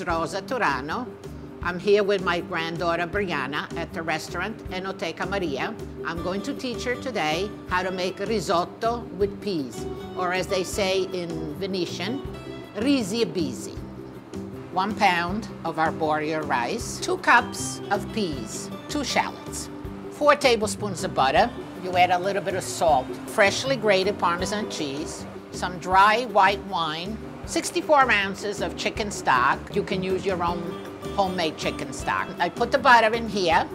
Rosa Turano. I'm here with my granddaughter Brianna at the restaurant Enoteca Maria. I'm going to teach her today how to make a risotto with peas, or as they say in Venetian, Risi e Bisi. 1 pound of arboreal rice, 2 cups of peas, 2 shallots, 4 tablespoons of butter. You add a little bit of salt, freshly grated parmesan cheese, some dry white wine, 64 ounces of chicken stock. You can use your own homemade chicken stock. I put the butter in here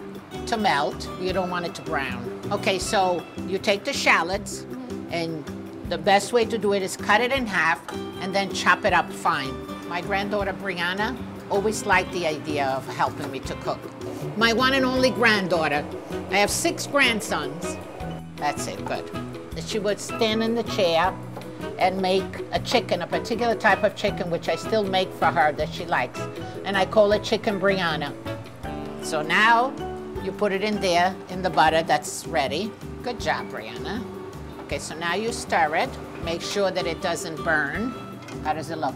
to melt. You don't want it to brown. Okay, so you take the shallots, and the best way to do it is cut it in half and then chop it up fine. My granddaughter Brianna always liked the idea of helping me to cook. My one and only granddaughter. I have 6 grandsons. That's it, good. She would stand in the chair and make a chicken, a particular type of chicken, which I still make for her that she likes. And I call it chicken Brianna. So now you put it in there in the butter that's ready. Good job, Brianna. Okay, so now you stir it. Make sure that it doesn't burn. How does it look?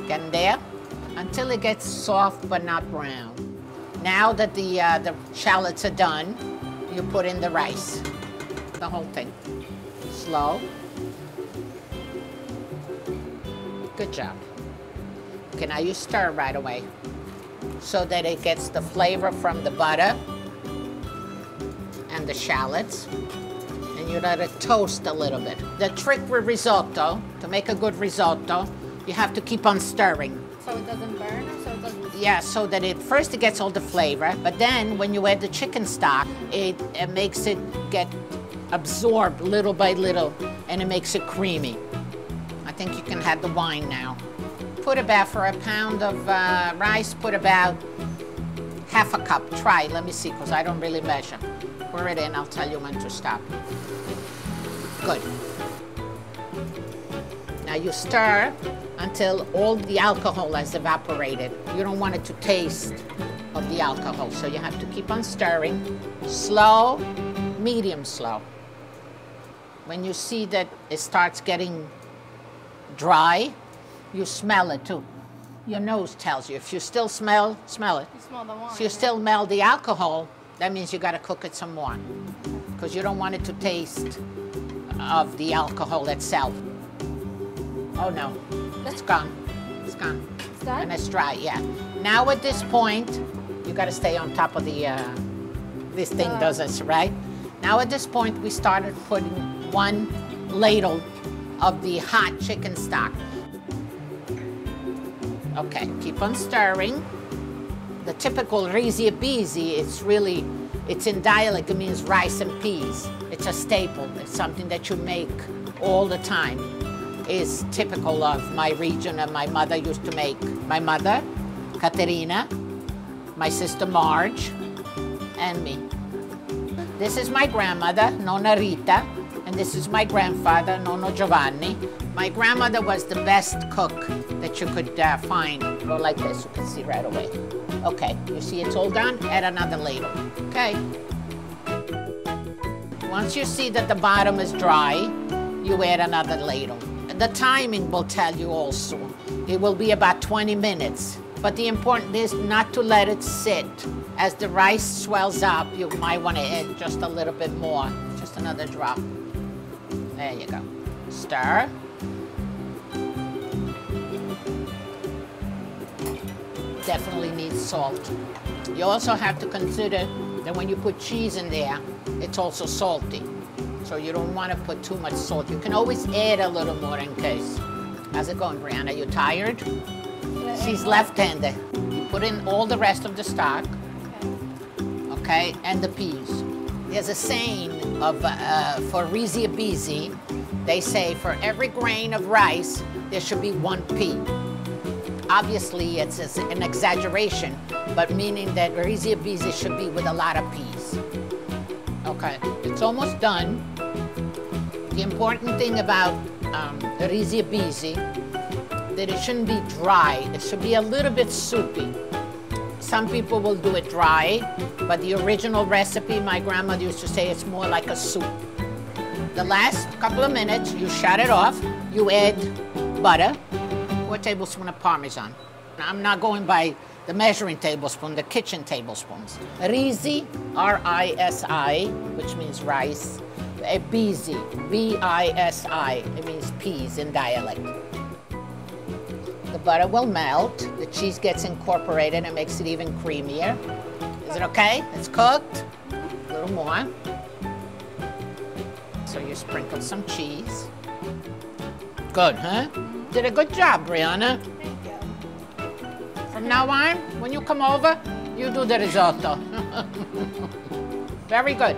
Getting there? Until it gets soft but not brown. Now that the shallots are done, you put in the rice, the whole thing. Slow. Good job. Okay, now you stir right away so that it gets the flavor from the butter and the shallots. And you let it toast a little bit. The trick with risotto, to make a good risotto, you have to keep on stirring. So it doesn't burn, or so it doesn't? Yeah, so that first it gets all the flavor, but then when you add the chicken stock, it makes it get absorbed little by little, and it makes it creamy. I think you can have the wine now. Put about, for a pound of rice, put about half a cup. Try, let me see, because I don't really measure. Pour it in, I'll tell you when to stop. Good. Now you stir until all the alcohol has evaporated. You don't want it to taste of the alcohol, so you have to keep on stirring. Slow, medium slow. When you see that it starts getting dry, you smell it too. Your nose tells you. If you still smell it. You smell the wine. If you still smell the alcohol, that means you got to cook it some more, because you don't want it to taste of the alcohol itself. Oh no, it's gone. It's gone. It's done? And it's dry, yeah. Now at this point, you got to stay on top of the, this thing does this, right? Now at this point, we started putting 1 ladle of the hot chicken stock. Okay, keep on stirring. The typical Risi e Bisi, it's in dialect, it means rice and peas. It's a staple, it's something that you make all the time. Is typical of my region, and my mother used to make. My mother, Caterina, my sister Marge, and me. This is my grandmother, Nonna Rita, and this is my grandfather, Nonno Giovanni. My grandmother was the best cook that you could find. Go like this, you can see right away. Okay, you see it's all done? Add another ladle, okay? Once you see that the bottom is dry, you add another ladle. The timing will tell you also. It will be about 20 minutes. But the important is not to let it sit. As the rice swells up, you might want to add just a little bit more. Just another drop. There you go. Stir. Definitely needs salt. You also have to consider that when you put cheese in there, it's also salty. So you don't want to put too much salt. You can always add a little more in case. How's it going, Brianna? You tired? She's left-handed. You put in all the rest of the stock, okay, and the peas. There's a saying of for Risi e Bisi. They say for every grain of rice, there should be 1 pea. Obviously, it's an exaggeration, but meaning that Risi e Bisi should be with a lot of peas. Okay, it's almost done. The important thing about Risi e Bisi, that it shouldn't be dry. It should be a little bit soupy. Some people will do it dry, but the original recipe, my grandmother used to say it's more like a soup. The last couple of minutes, you shut it off, you add butter, 4 tablespoons of parmesan. I'm not going by the measuring tablespoon, the kitchen tablespoons. Risi, R-I-S-I, which means rice. Bisi, B-I-S-I, it means peas in dialect. The butter will melt, the cheese gets incorporated and makes it even creamier. Is it okay? It's cooked. A little more. So you sprinkle some cheese. Good, huh? Did a good job, Brianna. Thank you. From now on, when you come over, you do the risotto. Very good.